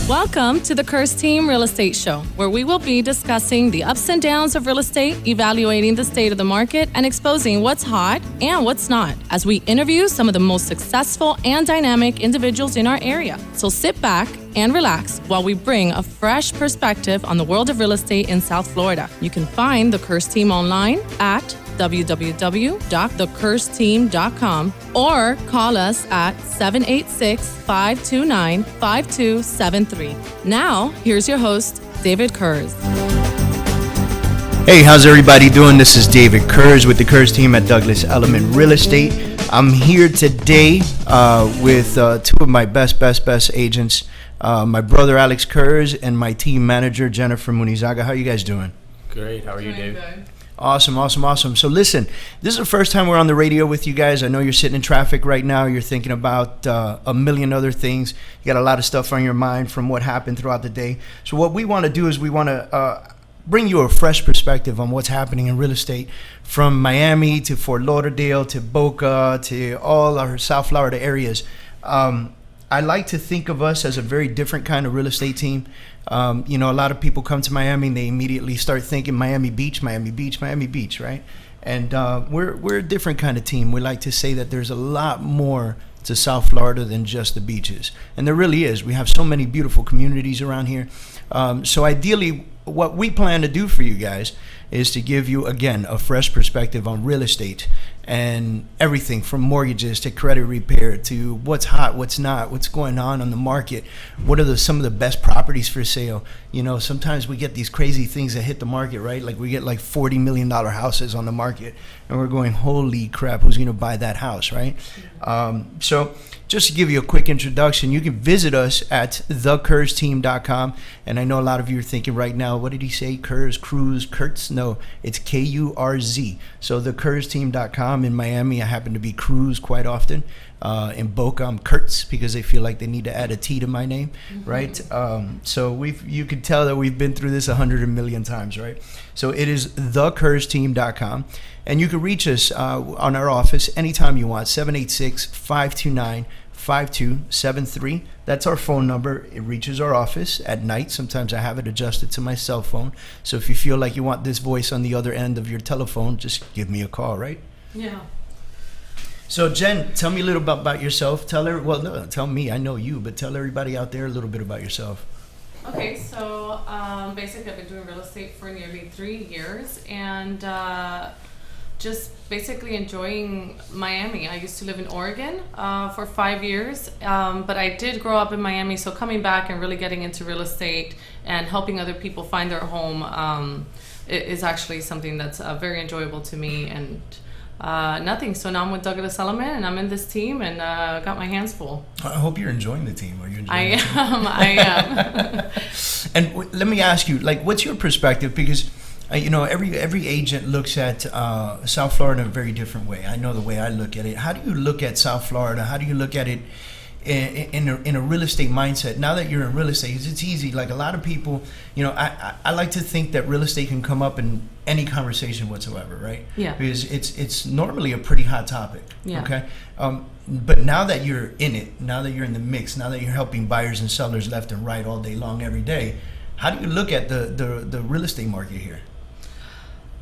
Welcome to the Kurz Team Real Estate Show, where we will be discussing the ups and downs of real estate, evaluating the state of the market, and exposing what's hot and what's not, as we interview some of the most successful and dynamic individuals in our area. So sit back and relax while we bring a fresh perspective on the world of real estate in South Florida. You can find the Kurz Team online at www.thekursteam.com or call us at 786-529-5273. Now, here's your host, David Kurz. Hey, how's everybody doing? This is David Kurz with the Kurz Team at Douglas Elliman Real Estate. I'm here today with two of my best agents, my brother Alex Kurz and my team manager Jennifer Munizaga. How are you guys doing? Great. How are you, Dave? Good. Awesome. So listen, this is the first time we're on the radio with you guys. I know you're sitting in traffic right now. You're thinking about a million other things. You got a lot of stuff on your mind from what happened throughout the day. So what we want to do is we want to bring you a fresh perspective on what's happening in real estate from Miami to Fort Lauderdale to Boca to all our South Florida areas. I like to think of us as a very different kind of real estate team. A lot of people come to Miami and they immediately start thinking Miami Beach, right? And we're a different kind of team. We like to say that there's a lot more to South Florida than just the beaches. And there really is. We have so many beautiful communities around here. So ideally, what we plan to do for you guys is to give you, again, a fresh perspective on real estate and everything from mortgages to credit repair to what's hot, what's not, what's going on the market, what are some of the best properties for sale. Sometimes we get these crazy things that hit the market, right? Like we get like $40 million houses on the market and we're going, holy crap, who's going to buy that house, right? So just to give you a quick introduction, you can visit us at thekursteam.com. And I know a lot of you are thinking right now, what did he say? Kurz, Kurz? No, it's Kurz. So thekursteam.com. In Miami, I happen to be Cruz quite often. In Boca, I'm Kurtz because they feel like they need to add a T to my name, right? So you can tell that we've been through this 100 million times, right? So it is thekursteam.com. And you can reach us on our office anytime you want, 786-529-5273. That's our phone number. It reaches our office at night. Sometimes I have it adjusted to my cell phone. So if you feel like you want this voice on the other end of your telephone, just give me a call, right? Yeah. So Jen, tell me a little about yourself. Tell me, I know you, but tell everybody out there a little bit about yourself. Okay, so basically I've been doing real estate for nearly 3 years and just basically enjoying Miami. I used to live in Oregon for 5 years, but I did grow up in Miami, so coming back and really getting into real estate and helping other people find their home is actually something that's very enjoyable to me. And nothing. So now I'm with Douglas Elliman and I'm in this team and got my hands full. I hope you're enjoying the team. Are you enjoying the team? I am. And let me ask you, what's your perspective? Because every agent looks at South Florida in a very different way. I know the way I look at it. How do you look at South Florida? How do you look at it in a real estate mindset? Now that you're in real estate, it's easy. Like a lot of people, I like to think that real estate can come up in any conversation whatsoever, right? Yeah. Because it's normally a pretty hot topic. Yeah. Okay. But now that you're in it, now that you're in the mix, now that you're helping buyers and sellers left and right all day long, every day, how do you look at the real estate market here?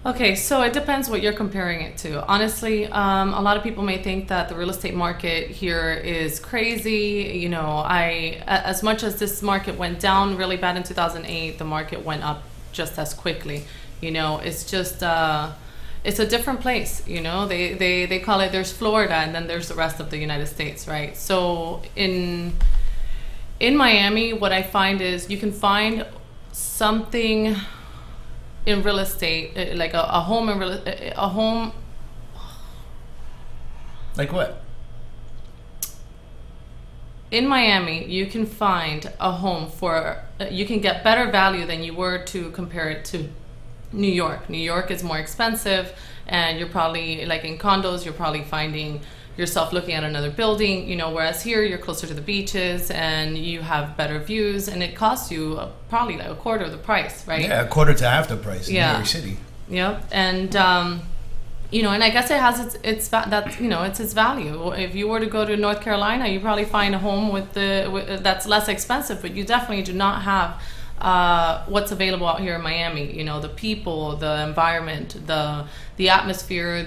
Okay, so it depends what you're comparing it to. Honestly, a lot of people may think that the real estate market here is crazy. As much as this market went down really bad in 2008, the market went up just as quickly. It's just, it's a different place. They call it, there's Florida and then there's the rest of the United States, right? So in Miami, what I find is you can find something in real estate, like a home in a home. Like what? In Miami, you can find a home you can get better value than you were to compare it to New York. New York is more expensive, and you're probably, like in condos, you're probably finding yourself looking at another building, whereas here you're closer to the beaches and you have better views, and it costs you probably like a quarter of the price, right? Yeah, a quarter to half the price in New York City. Yep. And You know, and I guess it has it's its value. If you were to go to North Carolina, you probably find a home that's less expensive, but you definitely do not have what's available out here in Miami. You know, the people, the environment, the atmosphere,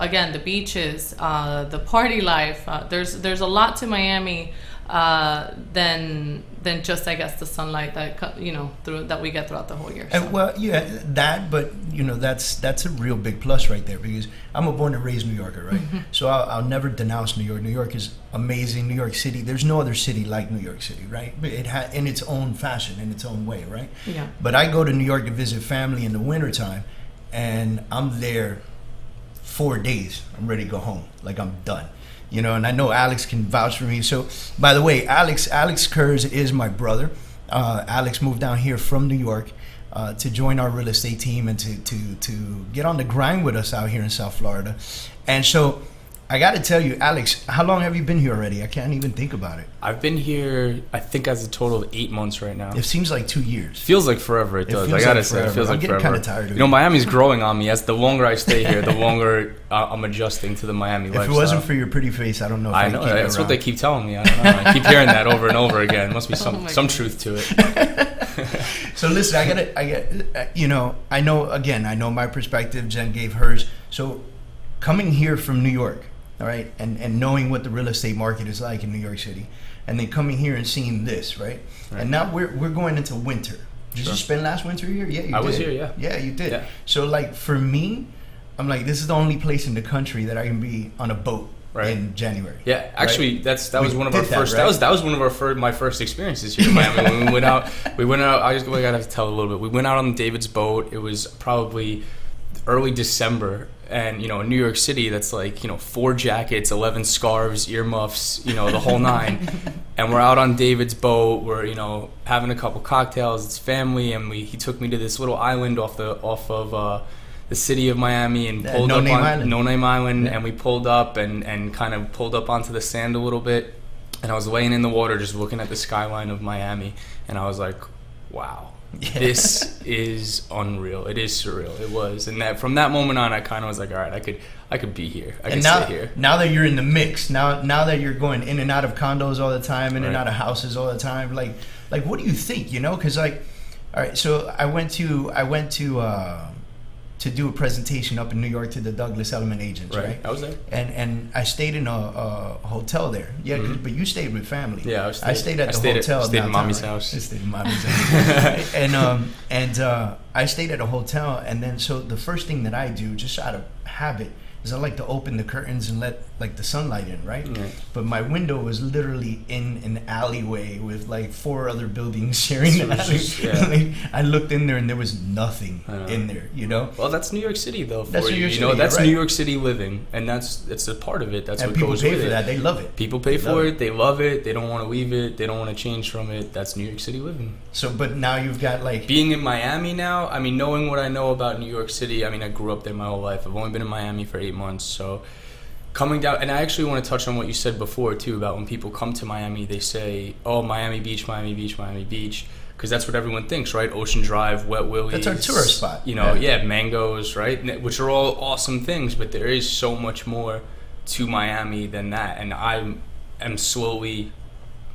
again, the beaches, the party life. There's a lot to Miami than just, I guess, the sunlight that we get throughout the whole year. So. And, well, yeah, that, but that's a real big plus right there, because I'm a born and raised New Yorker, right? Mm-hmm. So I'll never denounce New York. New York is amazing. New York City, there's no other city like New York City, right? It in its own fashion, in its own way, right? Yeah. But I go to New York to visit family in the wintertime, and I'm there 4 days. I'm ready to go home. Like, I'm done. And I know Alex can vouch for me. So, by the way, Alex Kurz is my brother. Alex moved down here from New York to join our real estate team and to get on the grind with us out here in South Florida. And so, I got to tell you, Alex, how long have you been here already? I can't even think about it. I've been here, I think, as a total of 8 months right now. It seems like 2 years. Feels like forever. It does. I gotta say, it feels like forever. I'm getting kind of tired of it. Miami's growing on me. As the longer I stay here, the longer I'm adjusting to the Miami lifestyle. If it wasn't for your pretty face, I don't know if I know. That's what they keep telling me. I don't know. I keep hearing that over and over again. Must be some truth to it. So listen, I know my perspective. Jen gave hers. So coming here from New York, all right, and knowing what the real estate market is like in New York City, and then coming here and seeing this, right? And now we're going into winter. Did you spend last winter here? Yeah, you did. I was here, yeah. Yeah, you did. Yeah. So, like, for me, I'm like, this is the only place in the country that I can be on a boat in January. Yeah, actually, that was one of our first. Right? That was one of my first experiences here in Miami. When we went out. I gotta tell a little bit. We went out on David's boat. It was probably early December. And, in New York City, that's like, 4 jackets, 11 scarves, earmuffs, the whole nine. And we're out on David's boat. We're, having a couple cocktails. It's family. And he took me to this little island off of the city of Miami and pulled up on No Name Island. Yeah. And we pulled up and kind of pulled up onto the sand a little bit. And I was laying in the water just looking at the skyline of Miami. And I was like, wow. Yeah. This is unreal. It is surreal. It was, and from that moment on, I kind of was like, all right, I could be here. I could stay here. Now that you're in the mix, now that you're going in and out of condos all the time, in and out of houses all the time, like what do you think? Because all right, so I went to do a presentation up in New York to the Douglas Elliman agents, right? I was there, and I stayed in a hotel there. Yeah, mm-hmm. But you stayed with family. Yeah, I stayed at the hotel. I stayed in mommy's house. I stayed in mommy's house. and I stayed at a hotel, and then so the first thing that I do, just out of habit, is I like to open the curtains and let the sunlight in, right? Mm-hmm. But my window was literally in an alleyway with 4 other buildings sharing the alley. Yeah. I looked in there and there was nothing in there, Well, that's New York City though. That's New York City, that's New York City living, and it's a part of it. That's what goes with it. People pay for that. They love it. People pay for it. They love it. They don't want to leave it. They don't want to change from it. That's New York City living. So, but now you've got being in Miami now. I mean, knowing what I know about New York City. I mean, I grew up there my whole life. I've only been in Miami for 8 months, so. Coming down, and I actually want to touch on what you said before too about when people come to Miami, they say, "Oh, Miami Beach, Miami Beach, Miami Beach," because that's what everyone thinks, right? Ocean Drive, Wet Willie's. That's our tourist spot. Mangoes, right? Which are all awesome things, but there is so much more to Miami than that, and I am slowly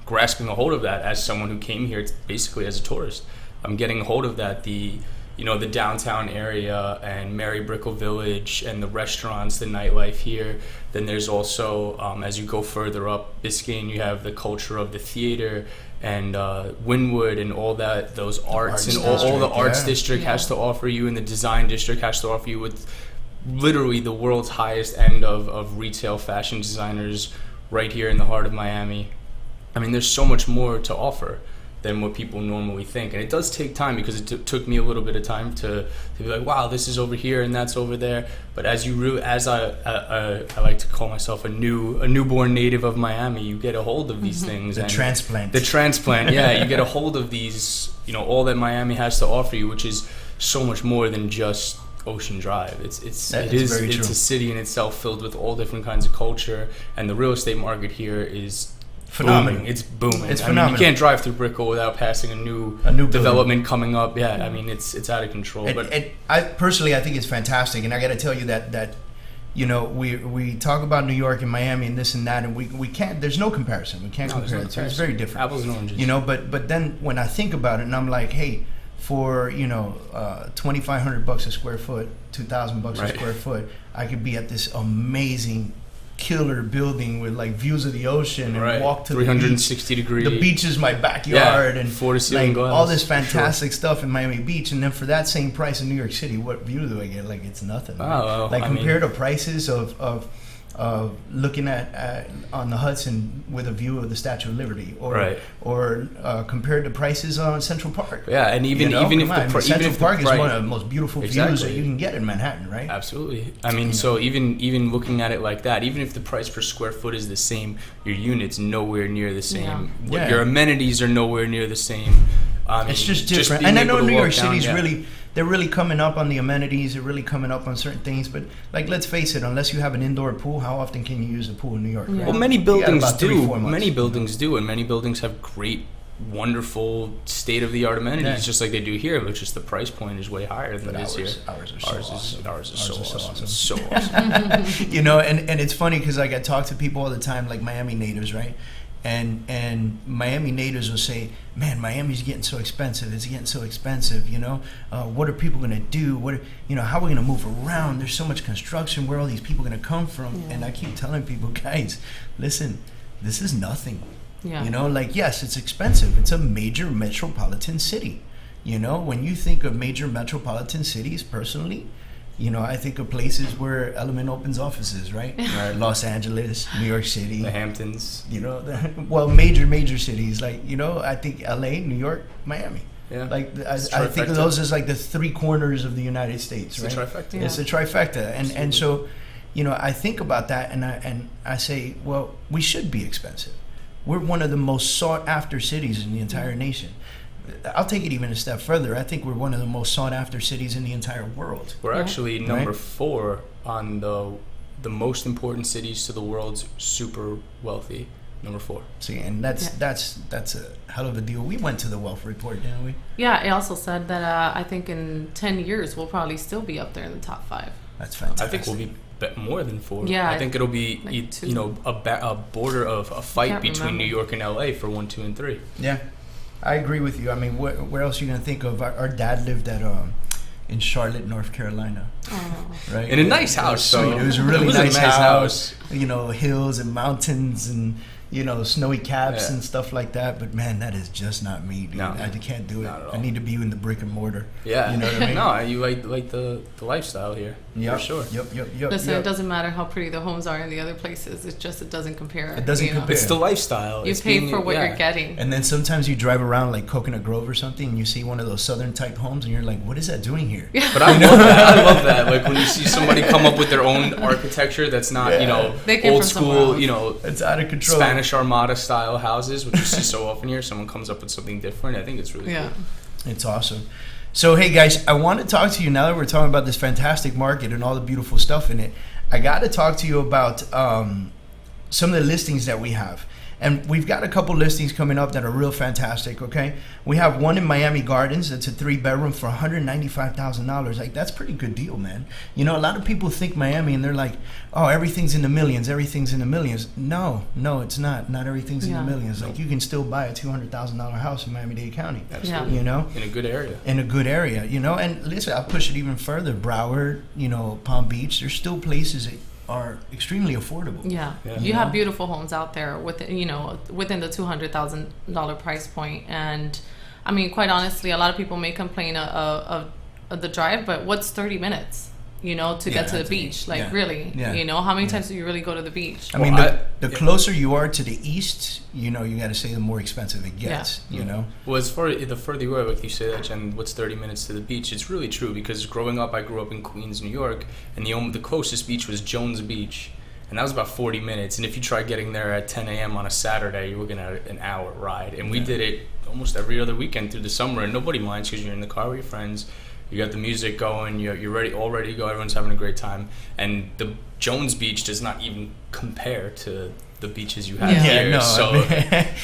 grasping a hold of that as someone who came here basically as a tourist. I'm getting a hold of that. The downtown area and Mary Brickell Village and the restaurants, the nightlife here. Then there's also, as you go further up Biscayne, you have the culture of the theater and Wynwood and all that, those arts and all the arts district has to offer you, and the design district has to offer you with literally the world's highest end of retail fashion designers right here in the heart of Miami. I mean, there's so much more to offer than what people normally think, and it does take time because it took me a little bit of time to be like, wow, this is over here and that's over there. But as I like to call myself a newborn native of Miami, you get a hold of these things. The transplant, yeah. You get a hold of these, all that Miami has to offer you, which is so much more than just Ocean Drive. It's a city in itself filled with all different kinds of culture, and the real estate market here is phenomenal. booming. It's booming. It's I mean, phenomenal. you can't drive through Brickell without passing a new development coming up. Yeah, I mean, it's out of control. But I personally, I think it's fantastic, and I got to tell you that you know, we talk about New York and Miami and this and that, and we can't. There's no comparison. We can't compare it. So it's very different. Apples and oranges. You know, but then when I think about it, and I'm like, hey, for $2,500 a square foot, $2,000 a square foot, I could be at this amazing, killer building with like views of the ocean and walk to 360 the beach. degree. The beach is my backyard, and floor to ceiling like glass. all this fantastic stuff in Miami Beach. And then for that same price in New York City, what view do I get? Like it's nothing. Oh, right? well, Like I compared to prices of looking at on the Hudson with a view of the Statue of Liberty, or compared to prices on Central Park. Yeah, and even if the Central Park is one of the most beautiful views that you can get in Manhattan, right? Absolutely. I mean, so even looking at it like that, even if the price per square foot is the same, your unit's nowhere near the same. Yeah. Your amenities are nowhere near the same. I mean, it's just different. being And I know able to New walk York down, City's they're really coming up on the amenities. They're really coming up on certain things. But like, let's face it, unless you have an indoor pool, how often can you use a pool in New York? Yeah. Right? Well, many You got buildings about 3-4 do. months. Many buildings do, and many buildings have great, wonderful, state-of-the-art amenities, just like they do here. But just the price point is way higher than it is here. Ours are so awesome. Ours is so awesome. It's so awesome. You know, and it's funny because like I talk to people all the time, like Miami natives, right? And Miami natives will say, "Man, Miami's getting so expensive. It's getting so expensive. You know, what are people going to do? How are we going to move around? There's so much construction. Where are all these people going to come from?" Yeah. And I keep telling people, guys, listen, this is nothing. Yeah. You know, like, yes, it's expensive. It's a major metropolitan city. You know, when you think of major metropolitan cities, personally, you know, I think of places where Element opens offices, right? Los Angeles, New York City, the Hamptons. You know, major cities. Like, you know, I think LA, New York, Miami. Yeah. Like I think of those as like the three corners of the United States, right? It's a trifecta. Yeah. It's a trifecta, and so, you know, I think about that, and I say, well, we should be expensive. We're one of the most sought after cities in the entire nation. I'll take it even a step further. I think we're one of the most sought after cities in the entire world. We're actually number 4 on the most important cities to the world's super wealthy. Number 4. See, and that's a hell of a deal. We went to the Wealth Report, didn't we? Yeah, it also said that I think in 10 years we'll probably still be up there in the top 5. That's fantastic. I think we'll be more than 4. Yeah, I think it'll be like a border of a fight between New York and LA for 1, 2, and 3. Yeah, I agree with you. I mean, where else are you gonna think of? Our dad lived at in Charlotte, North Carolina. Oh. Right? In a nice house. So it was a really nice house. You know, hills and mountains and, you know, snowy caps and stuff like that. But man, that is just not me, dude. No, I can't do it. not at all. I need to be in the brick and mortar. Yeah. You know what I mean? No, you like the lifestyle here. Yep. For sure. Yep. Listen, it doesn't matter how pretty the homes are in the other places. It's just, it doesn't compare. It doesn't compare. It's the lifestyle. You pay for what you're getting. And then sometimes you drive around like Coconut Grove or something and you see one of those southern type homes and you're like, what is that doing here? But I love that. I love that. Like when you see somebody come up with their own architecture that's not, you know, old school, you know, it's out of control. Spanish Armada style houses, which you see so often here. Someone comes up with something different. I think it's really cool. It's awesome. So, hey guys, I want to talk to you now that we're talking about this fantastic market and all the beautiful stuff in it. I got to talk to you about some of the listings that we have. And we've got a couple listings coming up that are real fantastic, okay? We have one in Miami Gardens. It's a 3-bedroom for $195,000. Like, that's a pretty good deal, man. You know, a lot of people think Miami and they're like, oh, everything's in the millions. Everything's in the millions. No, it's not. Not everything's in the millions. Like, you can still buy a $200,000 house in Miami-Dade County. Absolutely. You know? In a good area. In a good area, you know? And listen, I'll push it even further. Broward, you know, Palm Beach, there's still places that are extremely affordable. Yeah. You have beautiful homes out there within the $200,000 price point. And I mean, quite honestly, a lot of people may complain of the drive, but what's 30 minutes? You know, to get to the beach, like really, you know, how many times do you really go to the beach? I mean, the closer you are to the east, you know, you got to say the more expensive it gets, you know? Well, as far the further you are, like you say that, Jen, what's 30 minutes to the beach? It's really true because growing up, I grew up in Queens, New York, and the closest beach was Jones Beach. And that was about 40 minutes. And if you try getting there at 10 a.m. on a Saturday, you're looking at an hour ride. And we did it almost every other weekend through the summer, and nobody minds because you're in the car with your friends. You got the music going. You're all ready to go. Everyone's having a great time. And the Jones Beach does not even compare to the beaches you have Yeah. here. Yeah, no. So,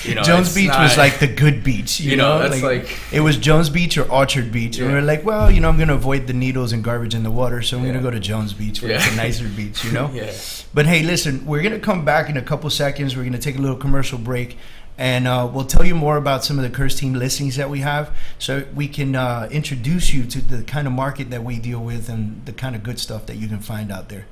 you know, Jones it's Beach not- was like the good beach. You know, that's like it was Jones Beach or Orchard Beach, and we Yeah. were like, well, you know, I'm gonna avoid the needles and garbage in the water, so I'm Yeah. gonna go to Jones Beach, where Yeah. it's a nicer beach, you know. yeah. But hey, listen, we're gonna come back in a couple seconds. We're gonna take a little commercial break, and we'll tell you more about some of the Kurz Team listings that we have, so we can introduce you to the kind of market that we deal with and the kind of good stuff that you can find out there.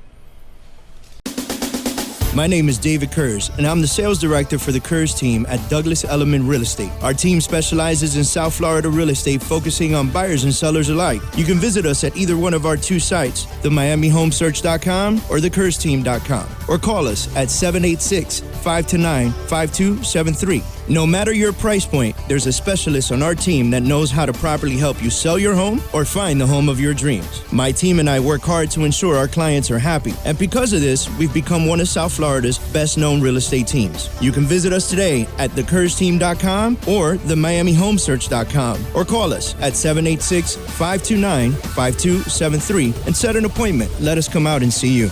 My name is David Kurz, and I'm the sales director for the Kurz team at Douglas Elliman Real Estate. Our team specializes in South Florida real estate, focusing on buyers and sellers alike. You can visit us at either one of our two sites, themiamihomesearch.com or thekurzteam.com, or call us at 786-529-5273. No matter your price point, there's a specialist on our team that knows how to properly help you sell your home or find the home of your dreams. My team and I work hard to ensure our clients are happy, and because of this, we've become one of South Florida's best-known real estate teams. You can visit us today at thekurzteam.com or themiamihomesearch.com, or call us at 786-529-5273 and set an appointment. Let us come out and see you.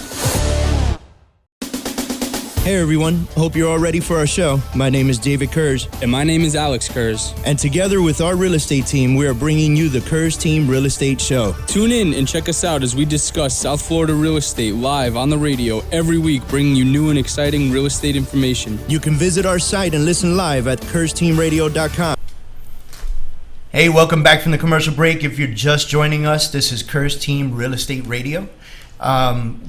Hey everyone, hope you're all ready for our show. My name is David Kurz, And my name is Alex Kurz. and together with our real estate team, we are bringing you the Kurz Team Real Estate Show. Tune in and check us out as we discuss South Florida real estate live on the radio every week, bringing you new and exciting real estate information. You can visit our site and listen live at KurzTeamRadio.com. Hey, welcome back from the commercial break. If you're just joining us, this is Kurz Team Real Estate Radio.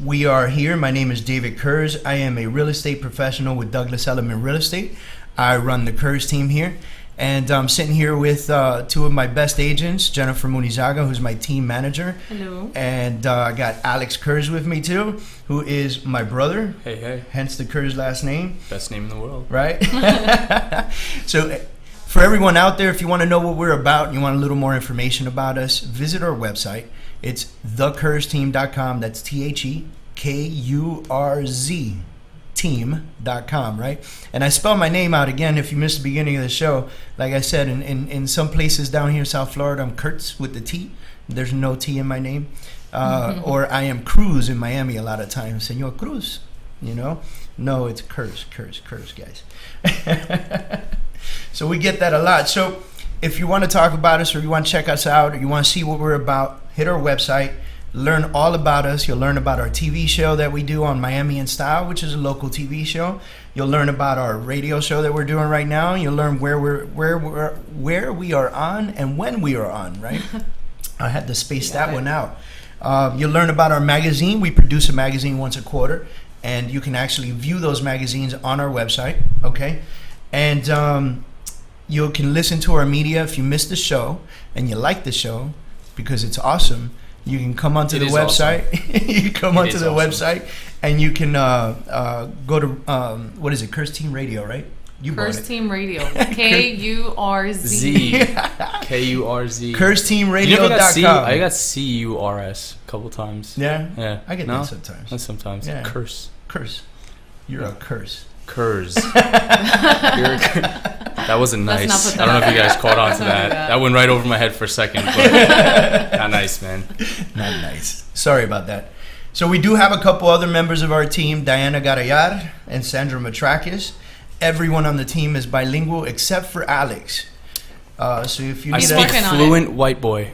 We are here. My name is David Kurz. I am a real estate professional with Douglas Elliman Real Estate. I run the Kurz team here. And I'm sitting here with two of my best agents, Jennifer Munizaga, who's my team manager. Hello. And I got Alex Kurz with me too, who is my brother, Hey. hence the Kurz last name, Best name in the world. right? So for everyone out there, if you want to know what we're about and you want a little more information about us, visit our website. It's thekurzteam.com. That's TheKurz team.com, right? And I spell my name out again if you missed the beginning of the show. Like I said, in some places down here in South Florida, I'm Kurtz with the T. There's no T in my name. Or I am Cruz in Miami a lot of times. Senor Cruz, you know? No, it's Kurz, guys. So we get that a lot. So if you want to talk about us or you want to check us out or you want to see what we're about, hit our website, learn all about us. You'll learn about our TV show that we do on Miami in Style, which is a local TV show. You'll learn about our radio show that we're doing right now. You'll learn where we are on and when we are on, right? I had to space that one out. You'll learn about our magazine. We produce a magazine once a quarter, and you can actually view those magazines on our website, okay? And you can listen to our media if you missed the show and you like the show because it's awesome. You can come onto the website. You come onto the website and you can go to what is it? Kurz Team Radio, right? You bought Kurz it. Team Radio. Kurz. Z. Kurz. KurzTeamRadio.com. You never got C? I got CURS a couple times. Yeah, Yeah. I get No? that sometimes. That's sometimes. Yeah. Curse. Curse. You're a curse. Kurz. That wasn't Let's nice. not put I don't know that if you guys out caught on there. to Let's not that. do that. That went right over my head for a second. But not nice, man. Not nice. Sorry about that. So we do have a couple other members of our team, Diana Garayar and Sandra Matrakis. Everyone on the team is bilingual except for Alex. So if you I need speak working on fluent white boy.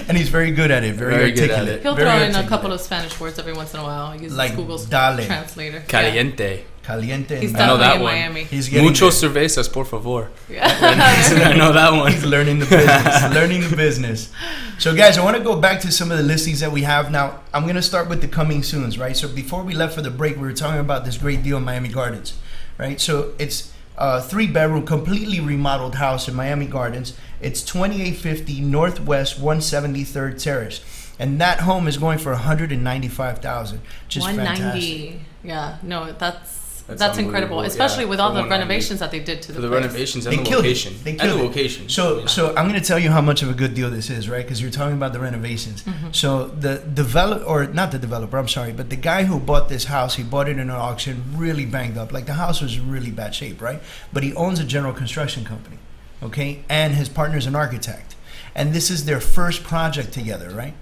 and he's very good at it, very Very good at articulate. it. He'll very throw in a articulate. couple of Spanish words every once in a while. He uses Like Google's dale. translator. Caliente. Caliente. He's and I know definitely that in one. Miami. He's getting Mucho there. cervezas, por favor. Yeah. I know that one. He's learning the business. Learning the business. So, guys, I want to go back to some of the listings that we have now. I'm going to start with the coming soons, right? So, before we left for the break, we were talking about this great deal in Miami Gardens, right? So, it's a 3-bedroom, completely remodeled house in Miami Gardens. It's 2850 Northwest 173rd Terrace, and that home is going for $195,000. Just fantastic. 190. Yeah. No, that's That's incredible, unbelievable, especially yeah, with for all the 190. renovations that they did to For the the place. renovations They and the killed it. location. They And killed the it. location. So I'm going to tell you how much of a good deal this is, right? Because you're talking about the renovations. So the not the developer, I'm sorry, but the guy who bought this house, he bought it in an auction, really banged up. Like the house was in really bad shape, right? But he owns a general construction company, okay? And his partner's an architect. And this is their first project together, right?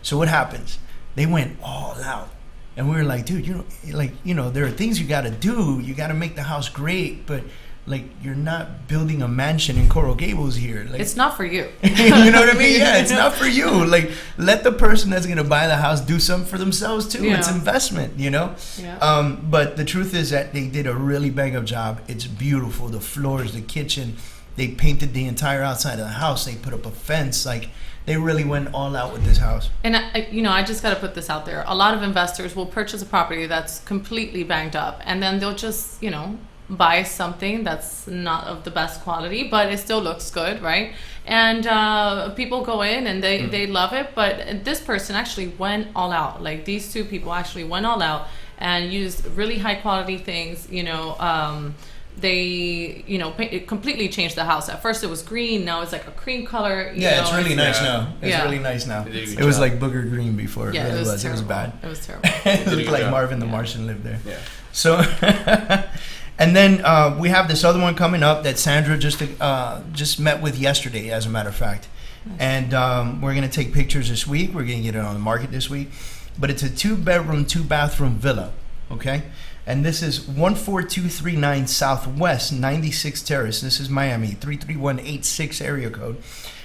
So what happens? They went all out. And we were like, dude, there are things you got to do. You got to make the house great, but like, you're not building a mansion in Coral Gables here. Like, it's not for you. You know what I mean? Yeah, it's not for you. Like, let the person that's going to buy the house do something for themselves too. Yeah. It's investment, you know? Yeah. But the truth is that they did a really bang up job. It's beautiful. The floors, the kitchen, they painted the entire outside of the house. They put up a fence. Like, they really went all out with this house. And I just got to put this out there. A lot of investors will purchase a property that's completely banged up, and then they'll just, buy something that's not of the best quality, but it still looks good, right? And people go in and they love it, but this person actually went all out. Like, these two people actually went all out and used really high quality things. They it completely changed the house. At first it was green, now it's like a cream color. It's really nice now. It's really nice now. It was like booger green before. Yeah, it was was bad. It was terrible. It looked like Marvin the Martian lived there. Yeah. So, and then we have this other one coming up that Sandra just met with yesterday, as a matter of fact. Nice. And we're going to take pictures this week. We're going to get it on the market this week. But it's a 2-bedroom, 2-bathroom villa, okay? And this is 14239 Southwest 96th Terrace. This is Miami, 33186 area code.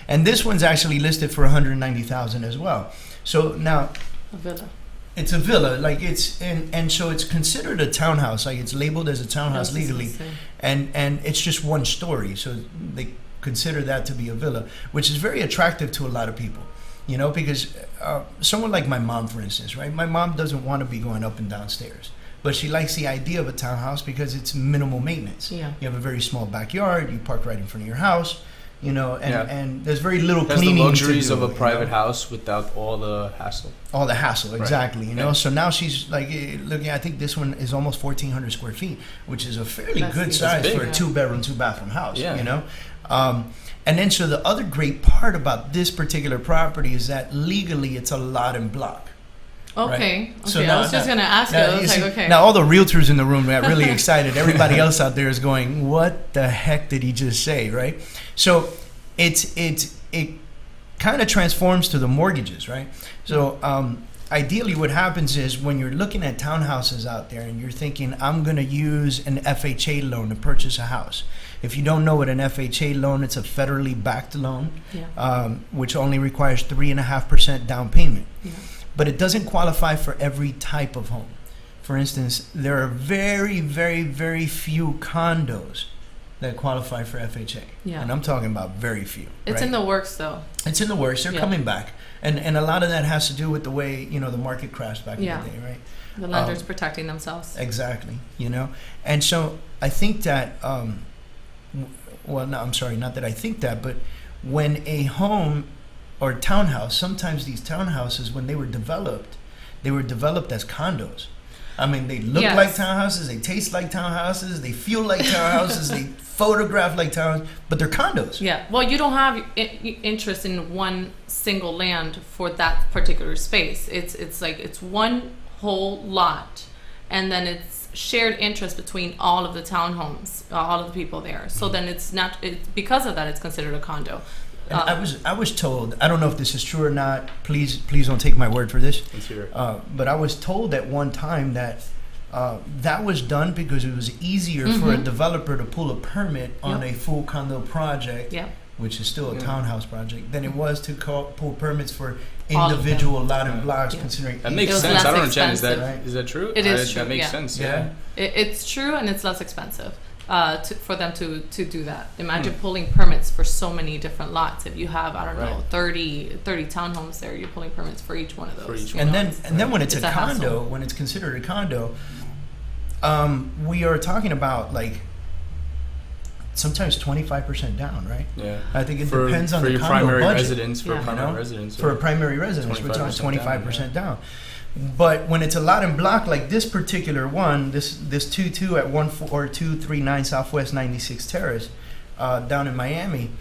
And this one's actually listed for $190,000 as well. So now, a villa. It's a villa, like it's and so it's considered a townhouse, like it's labeled as a townhouse legally, and it's just one story, so they consider that to be a villa, which is very attractive to a lot of people, because someone like my mom, for instance, right? My mom doesn't want to be going up and down stairs, but she likes the idea of a townhouse because it's minimal maintenance. Yeah. You have a very small backyard, you park right in front of your house. And there's very little cleaning. The luxuries to do, of a private house without all the hassle. All the hassle, exactly. Right. So now she's like, looking. I think this one is almost 1,400 square feet, which is a fairly good size for a 2-bedroom, 2-bathroom house. Yeah. And then so the other great part about this particular property is that legally it's a lot and block. Okay. Right? So I was just going to ask you. I was like, okay. Now all the realtors in the room got really excited. Everybody else out there is going, "What the heck did he just say?" Right? So it kind of transforms to the mortgages, right? So ideally, what happens is when you're looking at townhouses out there and you're thinking, "I'm going to use an FHA loan to purchase a house." If you don't know what an FHA loan, it's a federally backed loan, which only requires 3.5% down payment. Yeah. But it doesn't qualify for every type of home. For instance, there are very, very, very few condos that qualify for FHA. Yeah. And I'm talking about very few. It's in the works, though. It's in the works. They're coming back. And a lot of that has to do with the way, the market crashed back in the day, right? The lenders protecting themselves. Exactly, And so I think that, not that I think that, but when a home or townhouse, sometimes these townhouses, when they were developed as condos. I mean, they look like townhouses, they taste like townhouses, they feel like townhouses, they photograph like townhouses, but they're condos. Yeah, well, you don't have interest in one single land for that particular space. It's like it's one whole lot, and then it's shared interest between all of the townhomes, all of the people there. So then it's because of that, it's considered a condo. And I was told, I don't know if this is true or not, please don't take my word for this, but I was told at one time that that was done because it was easier for a developer to pull a permit on a full condo project, which is still a townhouse project, than it was to pull permits for individual lot and blocks, considering that makes sense. I don't know, Jen, is that true? It is true. That makes sense. It's true, and it's less expensive. For them to do that. Imagine pulling permits for so many different lots. If you have, 30 townhomes there, you're pulling permits for each one of those. And then when it's a condo, when it's considered a condo, we are talking about like sometimes 25% down, right? Yeah. I think it depends on the condo budget. For a primary residence, we're talking 25% down. But when it's a lot in block like this particular one, this 2-2 at 14239 Southwest 96th Terrace down in Miami,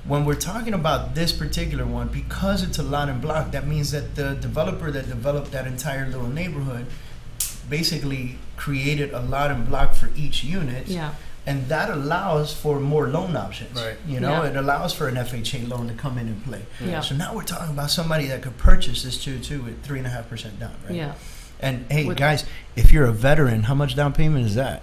when we're talking about this particular one, because it's a lot in block, that means that the developer that developed that entire little neighborhood basically created a lot in block for each unit. Yeah. And that allows for more loan options. Right. It allows for an FHA loan to come in and play. Yeah. So now we're talking about somebody that could purchase this 2-2 with 3.5% down, right? And hey, With- guys, if you're a veteran, how much down payment is that?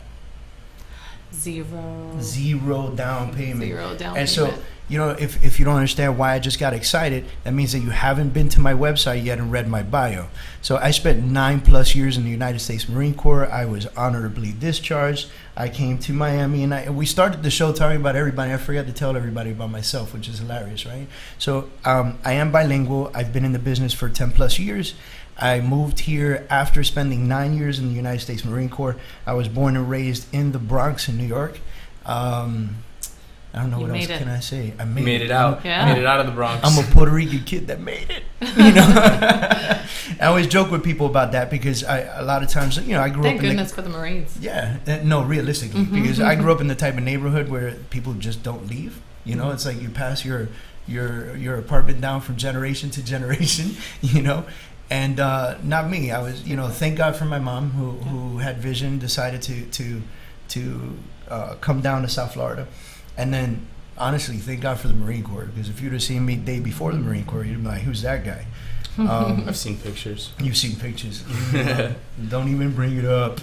Zero. Zero down payment. Zero down And payment. so, you know, if you don't understand why I just got excited, that means that you haven't been to my website yet and read my bio. So I spent 9+ years in the United States Marine Corps. I was honorably discharged. I came to Miami, and we started the show talking about everybody. I forgot to tell everybody about myself, which is hilarious, right? So I am bilingual. I've been in the business for 10+ years. I moved here after spending 9 years in the United States Marine Corps. I was born and raised in the Bronx in New York. I don't know what else can I say. I made it out. Yeah. Made it out of the Bronx. I'm a Puerto Rican kid that made it. You know, I always joke with people about that because a lot of times, you know, I grew Thank up in goodness for the Marines. no, realistically, because I grew up in the type of neighborhood where people just don't leave. You know, it's like you pass your apartment down from generation to generation. You know. And not me. I was, you know, thank God for my mom who had vision, decided to come down to South Florida. And then, honestly, thank God for the Marine Corps, because if you'd have seen me day before the Marine Corps, you'd be like, who's that guy? I've seen pictures. You've seen pictures. Don't even bring it up.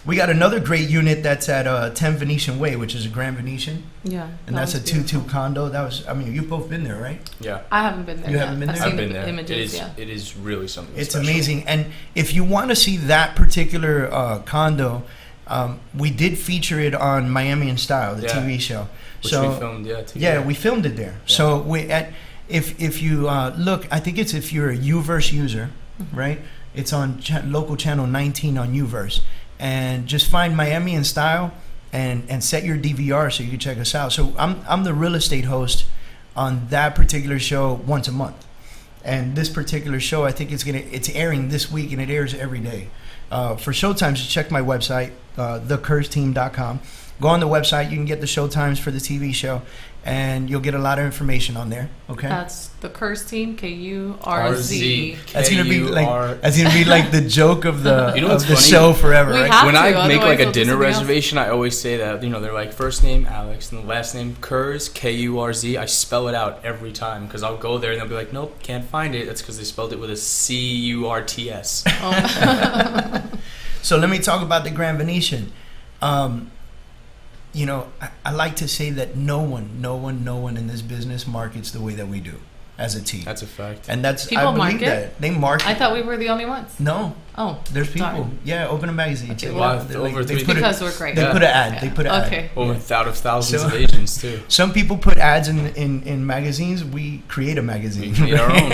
We got another great unit that's at 10 Venetian Way, which is a Grand Venetian. Yeah. And that's a 2-2 condo. That was, I mean, you've both been there, right? Yeah. I haven't been there. You yet. haven't been there? I've I've seen been the there. images. It is really something It's special. amazing. And if you want to see that particular condo, we did feature it on Miami in Style, the Yeah. TV show. Which so we filmed, too. yeah, we filmed it there. Yeah. So if you look, I think it's if you're a Uverse user, right? It's on local channel 19 on Uverse, and just find Miami in Style and set your DVR so you can check us out. So I'm the real estate host on that particular show once a month. And this particular show, I think it's airing this week, and it airs every day. For showtimes, just check my website, thecurzteam.com. Go on the website, you can get the showtimes for the TV show, and you'll get a lot of information on there. Okay, That's the Kurz team, KURZ. RZ. that's gonna be KUR. like the joke of the You know what's of the funny? show forever. We Right? have When to, I make otherwise like they'll a do dinner something else. reservation, I always say that, you know, they're like first name Alex and the last name Kurz, Kurz. I spell it out every time because I'll go there and they'll be like, nope, can't find it. That's because they spelled it with a CURTS. So let me talk about the Grand Venetian. You know, I like to say that no one in this business markets the way that we do as a team. That's a fact. And that's People I believe market? that they market. I thought we were the only ones. No, Oh. there's people. Sorry. Yeah, open a magazine. Okay, Check it well, out. They're over they three- put Because we're great. They Yeah. put an ad. Yeah. They put an ad. Okay. Over thousands So- of agents too. Some people put ads in magazines. We create a magazine. We create our own,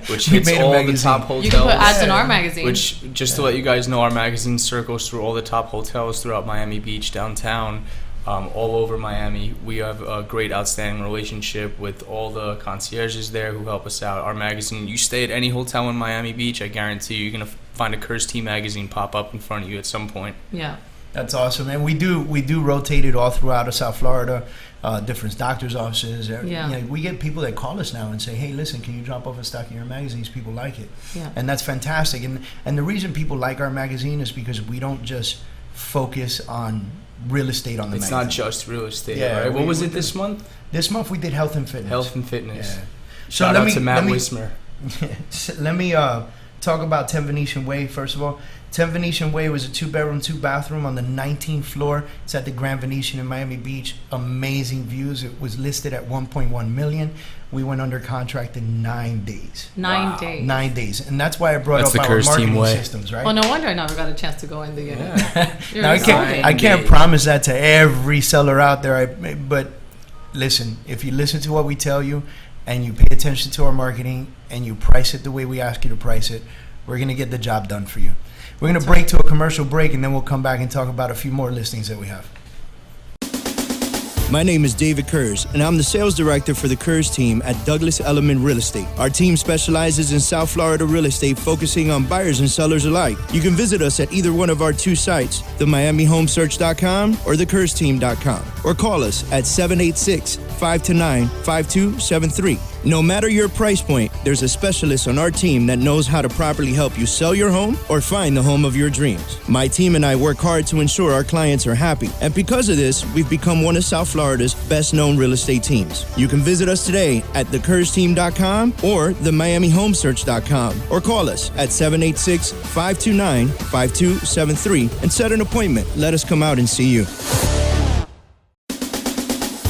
which We hits made a all the magazine. top hotels. You can put ads in Yeah. our magazine. Which, just to let you guys know, our magazine circles through all the top hotels throughout Miami Beach, downtown, all over Miami. We have a great, outstanding relationship with all the concierges there who help us out. Our magazine, you stay at any hotel in Miami Beach, I guarantee you're going to find a Kurz Team magazine pop up in front of you at some point. Yeah. That's awesome, and we do rotate it all throughout South Florida, different doctors' offices. Yeah. You know, we get people that call us now and say, "Hey, listen, can you drop off a stock of your magazines?" People like it, Yeah. and that's fantastic. And the reason people like our magazine is because we don't just focus on real estate on the It's magazine. not just real estate, Yeah, right? What was we it this month? This month we did health and fitness. Health and fitness. Yeah. Shout out to Matt Wismer. Let me talk about 10 Venetian Way first of all. 10 Venetian Way was a 2-bedroom, 2-bathroom on the 19th floor. It's at the Grand Venetian in Miami Beach. Amazing views. It was listed at $1.1 million. We went under contract in 9 days. 9 Wow. days. 9 days, and that's why I brought That's up the our Kurz team marketing way. systems, right? Well, no wonder I never got a chance to go in the unit. Yeah. You're Now, I excited. can't days. promise that to every seller out there. But listen, if you listen to what we tell you, and you pay attention to our marketing, and you price it the way we ask you to price it, we're gonna get the job done for you. We're gonna break to a commercial break, and then we'll come back and talk about a few more listings that we have. My name is David Kurz, and I'm the sales director for the Kurz team at Douglas Elliman Real Estate. Our team specializes in South Florida real estate, focusing on buyers and sellers alike. You can visit us at either one of our two sites, themiamihomesearch.com or thecurzteam.com, or call us at 786 866-529-5273. No matter your price point, there's a specialist on our team that knows how to properly help you sell your home or find the home of your dreams. My team and I work hard to ensure our clients are happy. And because of this, we've become one of South Florida's best-known real estate teams. You can visit us today at thecurzteam.com or themiamihomesearch.com or call us at 786-529-5273 and set an appointment. Let us come out and see you.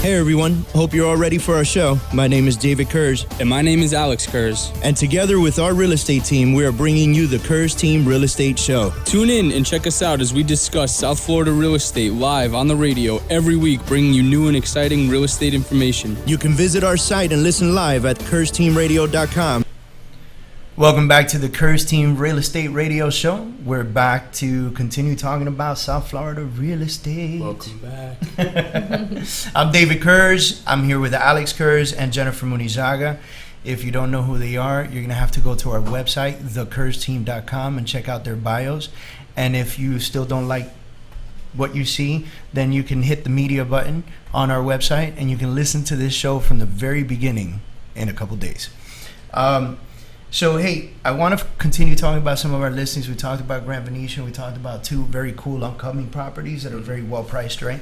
Hey everyone, hope you're all ready for our show. My name is David Kurz. And my name is Alex Kurz. And together with our real estate team, we are bringing you the Kurz Team Real Estate Show. Tune in and check us out as we discuss South Florida real estate live on the radio every week, bringing you new and exciting real estate information. You can visit our site and listen live at kurzteamradio.com. Welcome back to the Kurz Team Real Estate Radio Show. We're back to continue talking about South Florida real estate. Welcome back. I'm David Kurz. I'm here with Alex Kurz and Jennifer Munizaga. If you don't know who they are, you're going to have to go to our website, thecurzteam.com, and check out their bios. And if you still don't like what you see, then you can hit the media button on our website and you can listen to this show from the very beginning in a couple days. So, hey, I want to continue talking about some of our listings. We talked about Grand Venetian. We talked about two very cool upcoming properties that are very well priced, right?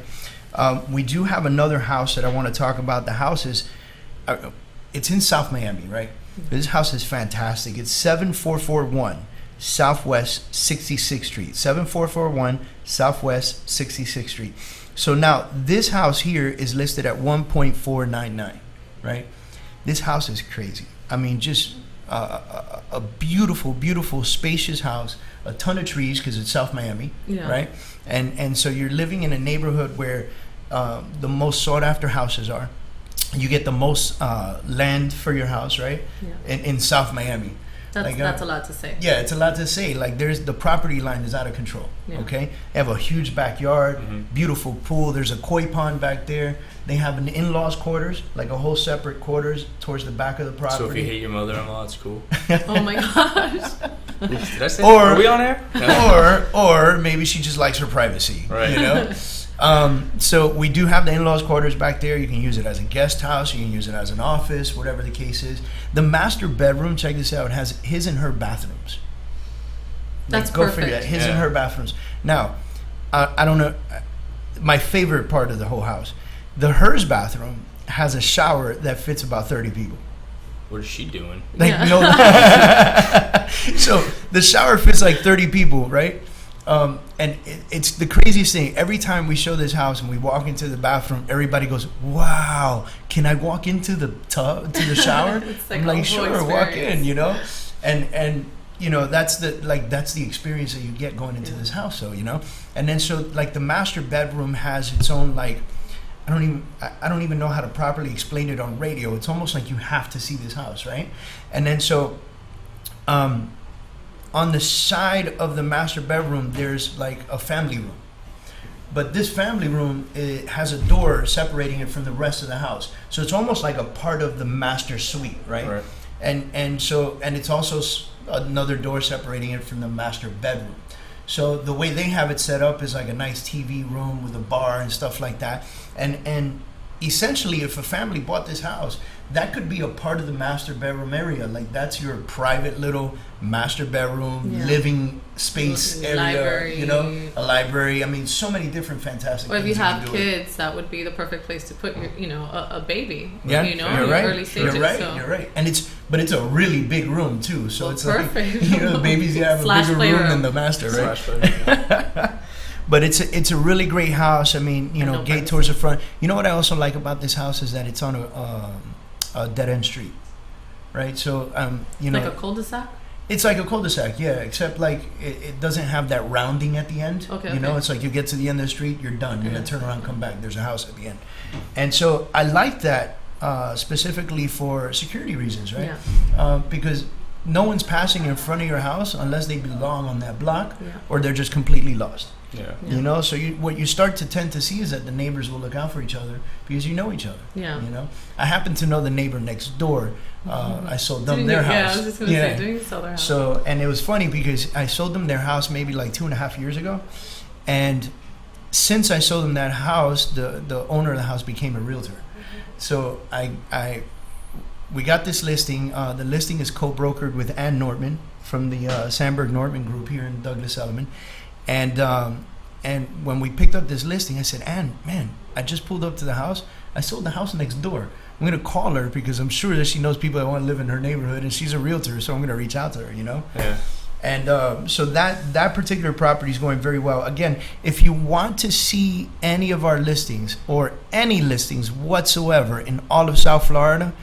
We do have another house that I want to talk about. The house is, it's in South Miami, right? This house is fantastic. It's 7441 Southwest 66th Street. 7441 Southwest 66th Street. So now this house here is listed at 1.499, right? This house is crazy. I mean, just a beautiful, beautiful, spacious house, a ton of trees because it's South Miami, right? And so you're living in a neighborhood where the most sought after houses are. You get the most land for your house, right? Yeah. In South Miami. That's a lot to say. Yeah, it's a lot to say. Like, there's the property line is out of control. Yeah. Okay, they have a huge backyard, beautiful pool. There's a koi pond back there. They have an in-laws quarters, like a whole separate quarters towards the back of the property. So if you hate your mother-in-law, it's cool. Oh my gosh. Did I say that? Are we on air? or maybe she just likes her privacy. Right. You know. So we do have the in-laws quarters back there. You can use it as a guest house. You can use it as an office, whatever the case is. The master bedroom, check this out, has his and her bathrooms. That's go perfect. figure that. His and her bathrooms. Now, I don't know. My favorite part of the whole house, the hers bathroom has a shower that fits about 30 people. What is she doing? Like, no. So the shower fits like 30 people, right? And it's the craziest thing. Every time we show this house and we walk into the bathroom, everybody goes, "Wow, can I walk into the tub, to the shower?" It's like I'm like, "Sure, experience. walk in," you know. And you know, that's the experience that you get going into this house. So, you know, and then so like the master bedroom has its own, like, I don't even know how to properly explain it on radio. It's almost like you have to see this house, right? And then so, on the side of the master bedroom, there's like a family room. But this family room, it has a door separating it from the rest of the house. So it's almost like a part of the master suite, right? And it's also another door separating it from the master bedroom. So the way they have it set up is like a nice TV room with a bar and stuff like that. And essentially, if a family bought this house, that could be a part of the master bedroom area. Like, that's your private little master bedroom, living space area, library. You know, a library. I mean, so many different fantastic Or if you things have can do kids, that would be the perfect place to put your, a baby. Yeah, you know, you're in right. early stages. You're right. So. You're right. And it's a really big room too. So it's perfect. like, you know, the babies have a bigger room than the master, right? But it's a really great house. I mean, you know, gate towards the front. You know what I also like about this house is that it's on a dead end street, right? So you know, like a cul-de-sac. It's like a cul-de-sac, yeah. Except like it doesn't have that rounding at the end. Okay. You know, it's like you get to the end of the street, you're done. You're gonna turn around, come back. There's a house at the end, and so I like that specifically for security reasons, right? Yeah. Because no one's passing in front of your house unless they belong on that block, Yeah. or they're just completely lost. Yeah. You know, so what you start to tend to see is that the neighbors will look out for each other because you know each other. Yeah. You know, I happen to know the neighbor next door. I sold them Didn't their you- house. Yeah, I was just gonna say, didn't you sell their house? So, and it was funny because I sold them their house maybe like 2.5 years ago, and since I sold them that house, the owner of the house became a realtor. So we got this listing. The listing is co-brokered with Ann Nortman from the Sandberg Nortman Group here in Douglas Elliman, and when we picked up this listing, I said, Ann, man, I just pulled up to the house. I sold the house next door. I'm gonna call her because I'm sure that she knows people that want to live in her neighborhood, and she's a realtor, so I'm gonna reach out to her. Yeah. And so that particular property is going very well. Again, if you want to see any of our listings or any listings whatsoever in all of South Florida,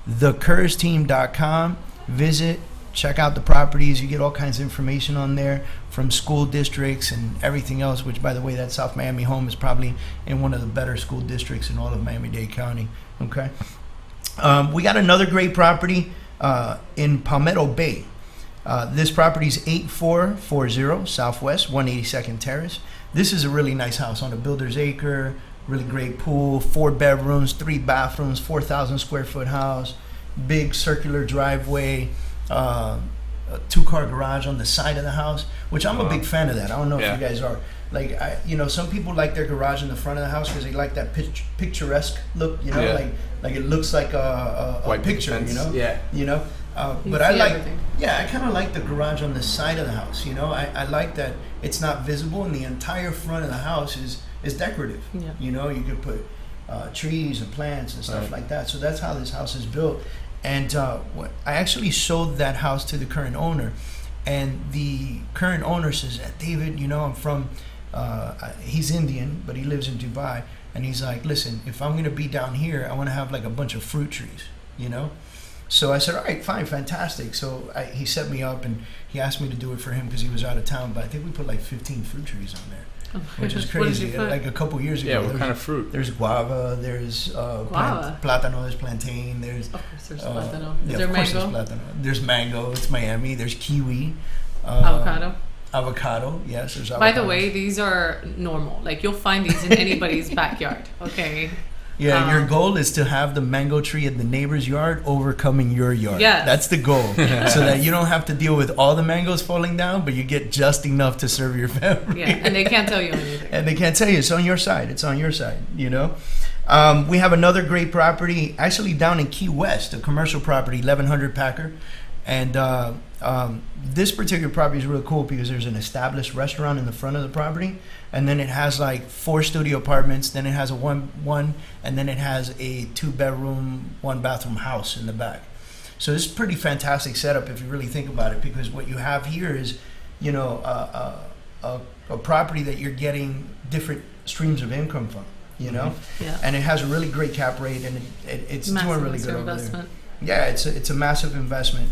thecurzteam.com. Visit, check out the properties. You get all kinds of information on there from school districts and everything else, which, by the way, that South Miami home is probably in one of the better school districts in all of Miami-Dade County. Okay. We got another great property in Palmetto Bay. This property is 8440 Southwest 182nd Terrace. This is a really nice house on a builder's acre, really great pool, 4 bedrooms, 3 bathrooms, 4,000 square foot house, big circular driveway, a 2-car garage on the side of the house, which I'm a big fan of that. I don't know if you guys are. Like, some people like their garage in the front of the house because they like that picturesque look, like it looks like a White picture, fence. But I like, I kind of like the garage on the side of the house. I like that it's not visible and the entire front of the house is decorative. Yeah. You could put trees and plants and stuff like that. So that's how this house is built. And I actually sold that house to the current owner, and the current owner says, David, I'm from, he's Indian, but he lives in Dubai. And he's like, listen, if I'm going to be down here, I want to have like a bunch of fruit trees, So I said, all right, fine, fantastic. So he set me up and he asked me to do it for him because he was out of town. But I think we put like 15 fruit trees on there, which is crazy. Like a couple years ago. Yeah, what kind of fruit? There's guava, there's plátano, there's plantain, there's... Of course there's plátano. Is yeah, there of course mango? There's plátano. There's mango, it's Miami, there's kiwi. Avocado, yes, there's avocado. By the way, these are normal. Like, you'll find these in anybody's backyard, okay? Yeah, your goal is to have the mango tree in the neighbor's yard overcoming your yard. Yes. That's the goal. So that you don't have to deal with all the mangoes falling down, but you get just enough to serve your family. Yeah, and they can't tell you anything. And they can't tell you. It's on your side. It's on your side, We have another great property, actually down in Key West, a commercial property, 1100 Packer. And this particular property is really cool because there's an established restaurant in the front of the property, and then it has like 4 studio apartments, then it has a one, and then it has a 2-bedroom, 1-bathroom house in the back. So this is a pretty fantastic setup if you really think about it, because what you have here is, a property that you're getting different streams of income from, Yeah. and it has a really great cap rate, and it's doing really good over there. Yeah, it's a massive investment,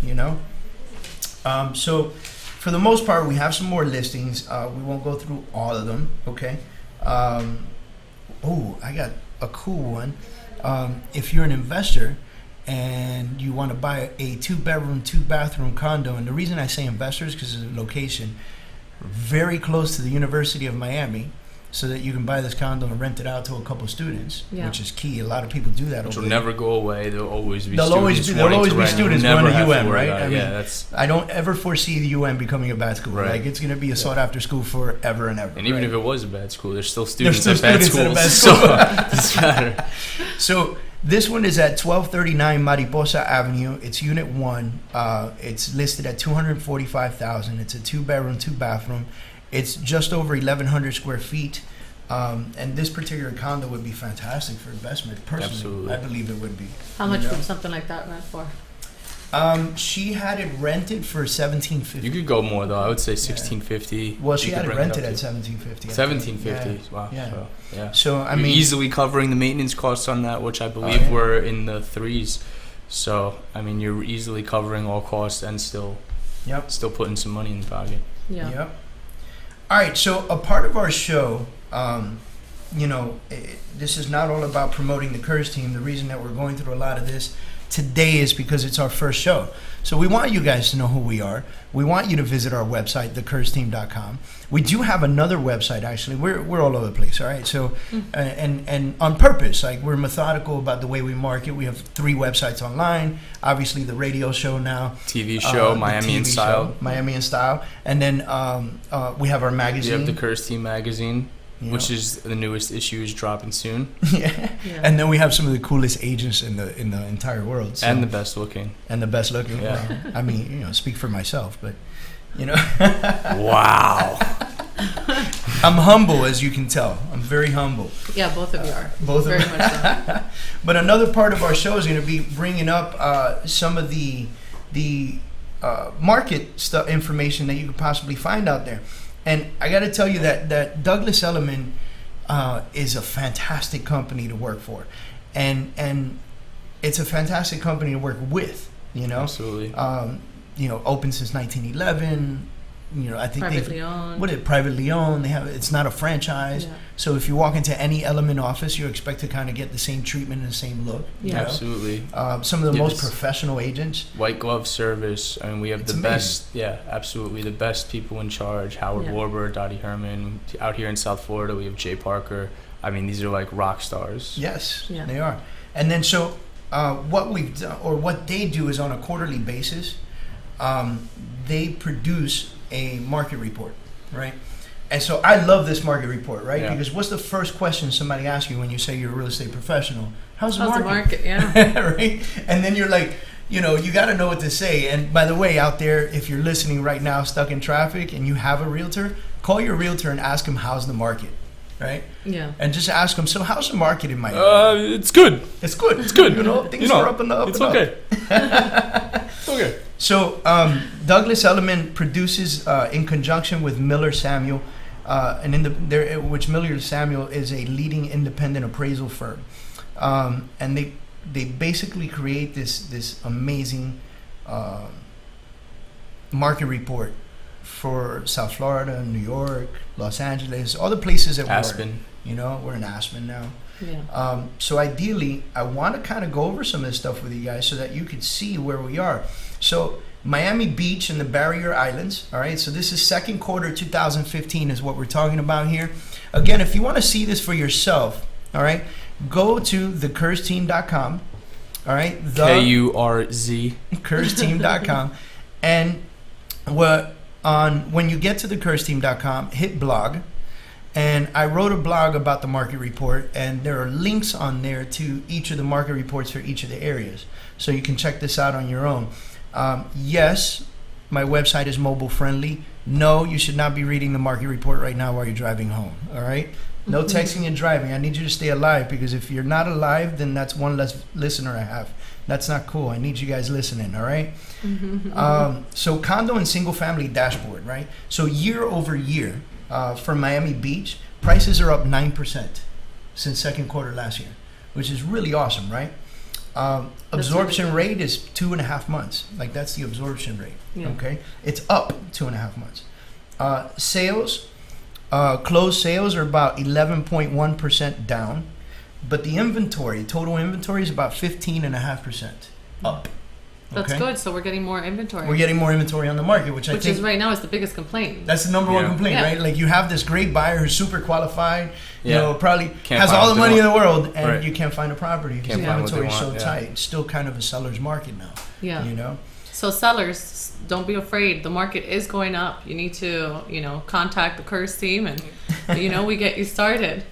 So for the most part, we have some more listings. We won't go through all of them, okay? I got a cool one. If you're an investor and you want to buy a 2-bedroom, 2-bathroom condo, and the reason I say investors because of the location, very close to the University of Miami, so that you can buy this condo and rent it out to a couple students, which is key. A lot of people do that. Which will never go away. There'll always be there'll students. There'll always be students going to UM, right? I mean, that's. I don't ever foresee the UM becoming a bad school. Right. Like, it's going to be a sought-after school forever and ever. And even right? if it was a bad school, there's still students There's still at bad students schools. at a bad school. So it doesn't matter. So this one is at 1239 Mariposa Avenue. It's Unit 1. It's listed at $245,000. It's a 2-bedroom, 2-bathroom. It's just over 1,100 square feet. And this particular condo would be fantastic for investment. Personally, Absolutely. I believe it would be. How much would something like that rent for? She had it rented for $1,750. You could go more though. I would say $1,650. Well, she You had could it rent rented up at to $1,750. $1,750. Wow. Yeah. So, yeah. So I You're mean, easily covering the maintenance costs on that, which I believe were in the 3s. So I mean, you're easily covering all costs and still putting some money in the pocket. Yeah. Yep. All right. So a part of our show. This is not all about promoting the Kurz team. The reason that we're going through a lot of this today is because it's our first show. So we want you guys to know who we are. We want you to visit our website, thecurzteam.com. We do have another website, actually. We're all over the place, all right? So, and on purpose, like, we're methodical about the way we market. We have 3 websites online. Obviously, the radio show now. TV show, Miami in Style. Miami in Style. And then we have our magazine. You have the Kurz Team magazine. you which know? is the newest issue is dropping soon, Yeah. Yeah. And then we have some of the coolest agents in the entire world. So. and the best looking. And the best looking. Yeah. Well, I mean, you know, speak for myself, but you know, Wow. I'm humble, as you can tell. I'm very humble. Yeah, both of you are. Both Very of much so. But another part of our show is going to be bringing up some of the market stuff information that you could possibly find out there. And I got to tell you that Douglas Elliman is a fantastic company to work for, and it's a fantastic company to work with. You know, Absolutely. You know, open since 1911. You know, I think Privately owned. what is it, privately owned. They have, it's not a franchise. Yeah. So if you walk into any Element office, you expect to kind of get the same treatment and the same look. you Yeah. know? Absolutely. Some of the most Yes. professional agents. White glove service. I mean, we have It's the amazing. best. Yeah, absolutely. The best people in charge. Howard Yeah. Warburg, Dottie Herman. Out here in South Florida, we have Jay Parker. I mean, these are like rock stars. Yes, Yeah. they are. And then so what we've done, or what they do, is on a quarterly basis, they produce a market report, right? And so I love this market report, right? Yeah. Because what's the first question somebody asks you when you say you're a real estate professional? How's the How's market? the market? Yeah. Right? And then you're like, you know, you got to know what to say. And by the way, out there, if you're listening right now, stuck in traffic, and you have a realtor, call your realtor and ask him how's the market, right? Yeah. And just ask him, so how's the market in Miami? It's good. It's good. It's good. You know, things You know, are up and up. It's and up. okay. It's okay. So Douglas Elliman produces in conjunction with Miller Samuel, which Miller Samuel is a leading independent appraisal firm, and they basically create this amazing market report for South Florida, New York, Los Angeles, all the places that Aspen. you know, we're in Aspen now. Yeah. So ideally, I want to kind of go over some of this stuff with you guys so that you could see where we are. So Miami Beach and the Barrier Islands, all right? So this is second quarter 2015 is what we're talking about here. Again, if you want to see this for yourself, all right, go to thecurzteam.com, all right? KURZ. Kurzteam.com. And when you get to thecurzteam.com, hit blog. And I wrote a blog about the market report, and there are links on there to each of the market reports for each of the areas. So you can check this out on your own. Yes, my website is mobile friendly. No, you should not be reading the market report right now while you're driving home. All right? No texting and driving. I need you to stay alive, because if you're not alive, then that's one less listener I have. That's not cool. I need you guys listening. All right? So condo and single family dashboard, right? So year over year, for Miami Beach, prices are up 9% since second quarter last year, which is really awesome, right? Absorption rate is 2.5 months. Like, that's the absorption rate. Yeah. Okay, it's up 2.5 months. Sales, closed sales are about 11.1% down, but the total inventory is about 15.5% up. That's Okay? good. So we're getting more inventory. We're getting more inventory on the market, which I which think is right now is the biggest complaint. that's the number one Yeah. complaint, Yeah. right? Like, you have this great buyer who's super qualified, you Yeah. know, probably Can't has find all what the they money in want. the world, and Right. you can't find a property because Can't the find what they inventory is so want, yeah. tight. It's still kind of a seller's market now, Yeah. you know? So sellers, don't be afraid. The market is going up. You need to, contact the Kurz team, and we get you started.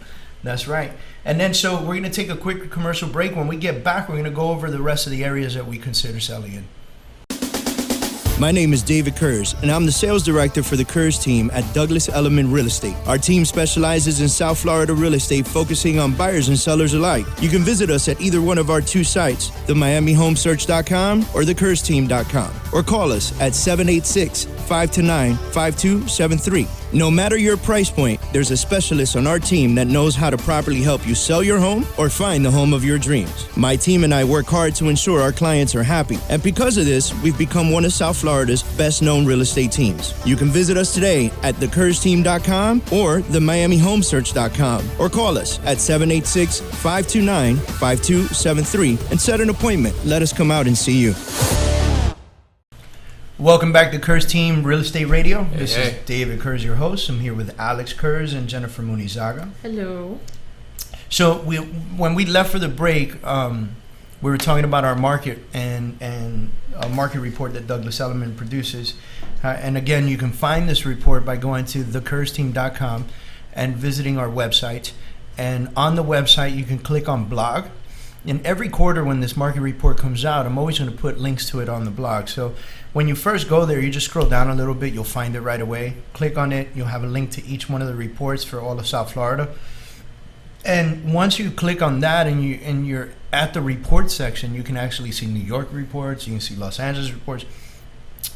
That's right. And then, so we're going to take a quick commercial break. When we get back, we're going to go over the rest of the areas that we consider selling in. My name is David Kurz, and I'm the sales director for the Kurz team at Douglas Elliman Real Estate. Our team specializes in South Florida real estate, focusing on buyers and sellers alike. You can visit us at either one of our two sites, themiamihomesearch.com or thecurzteam.com, or call us at 786-529-5273. No matter your price point, there's a specialist on our team that knows how to properly help you sell your home or find the home of your dreams. My team and I work hard to ensure our clients are happy, and because of this, we've become one of South Florida's best-known real estate teams. You can visit us today at thecurzteam.com or themiamihomesearch.com, or call us at 786-529-5273 and set an appointment. Let us come out and see you. Welcome back to Kurz Team Real Estate Radio. This hey. is David Kurz, your host. I'm here with Alex Kurz and Jennifer Munizaga. Hello. So when we left for the break, we were talking about our market and a market report that Douglas Elliman produces. And again, you can find this report by going to thecurzteam.com. and visiting our website. And on the website, you can click on blog. And every quarter when this market report comes out, I'm always going to put links to it on the blog. So when you first go there, you just scroll down a little bit. You'll find it right away. Click on it. You'll have a link to each one of the reports for all of South Florida. And once you click on that and you're at the report section, you can actually see New York reports. You can see Los Angeles reports.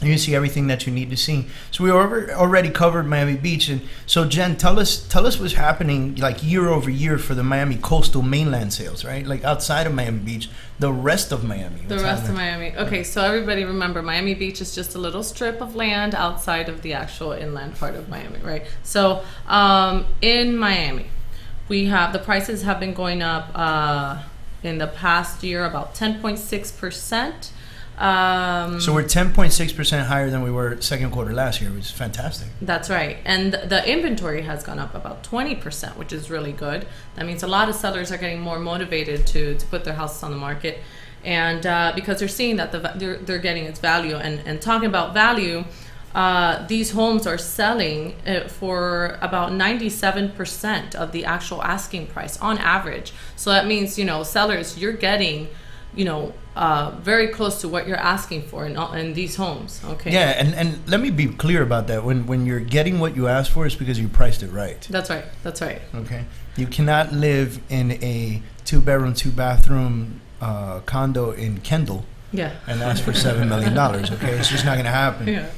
You can see everything that you need to see. So we already covered Miami Beach, and so Jen, tell us what's happening like year over year for the Miami coastal mainland sales, right? Like outside of Miami Beach, the rest of Miami. The rest of Miami. Okay, so everybody remember, Miami Beach is just a little strip of land outside of the actual inland part of Miami, right? So in Miami, the prices have been going up in the past year about 10.6%. So we're 10.6% higher than we were second quarter last year, which is fantastic. That's right. And the inventory has gone up about 20%, which is really good. That means a lot of sellers are getting more motivated to put their houses on the market, and because they're seeing that they're getting its value. And talking about value, these homes are selling for about 97% of the actual asking price on average. So that means, sellers, you're getting very close to what you're asking for in these homes. Okay. Yeah, and let me be clear about that. When you're getting what you asked for, it's because you priced it right. That's right. Okay. You cannot live in a 2-bedroom, 2-bathroom condo in Kendall. Yeah. And ask for $7 million. Okay, it's just not going to happen. Yeah.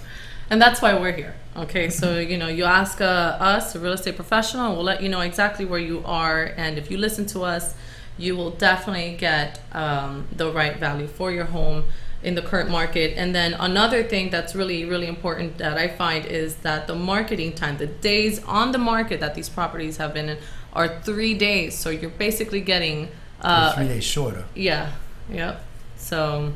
And that's why we're here. Okay, so you ask us, a real estate professional, and we'll let you know exactly where you are. And if you listen to us, you will definitely get the right value for your home in the current market. And then another thing that's really, really important that I find is that the marketing time, the days on the market that these properties have been in are 3 days. So you're basically getting 3 days shorter. Yeah. Yep. So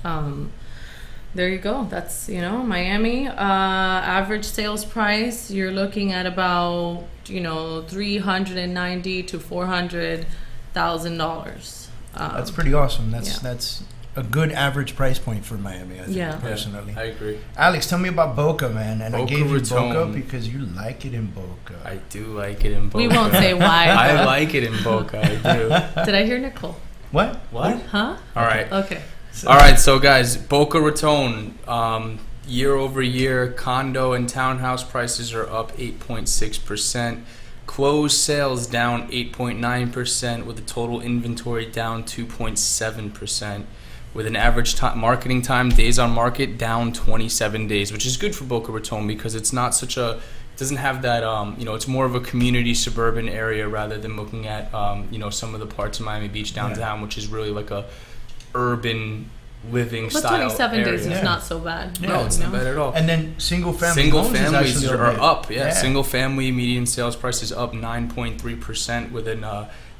there you go. That's Miami. Average sales price, you're looking at about $390,000 to $400,000. That's pretty awesome. That's a good average price point for Miami, I think, personally. I agree. Alex, tell me about Boca, man. And Boca I gave you Raton. Boca because you like it in Boca. I do like it in Boca. We won't say why. I like it in Boca. I do. Did I hear Nicole? What? Huh? All right. Okay. All right, so guys, Boca Raton, year over year, condo and townhouse prices are up 8.6%. Closed sales down 8.9%, with the total inventory down 2.7%, with an average marketing time, days on market, down 27 days, which is good for Boca Raton because it's not such a, it doesn't have that, it's more of a community suburban area rather than looking at, some of the parts of Miami Beach downtown, which is really like a urban living but style 27 area. days is not so bad. No, it's not bad at all. And then single families families are up. Yeah. Single family median sales price is up 9.3%, with an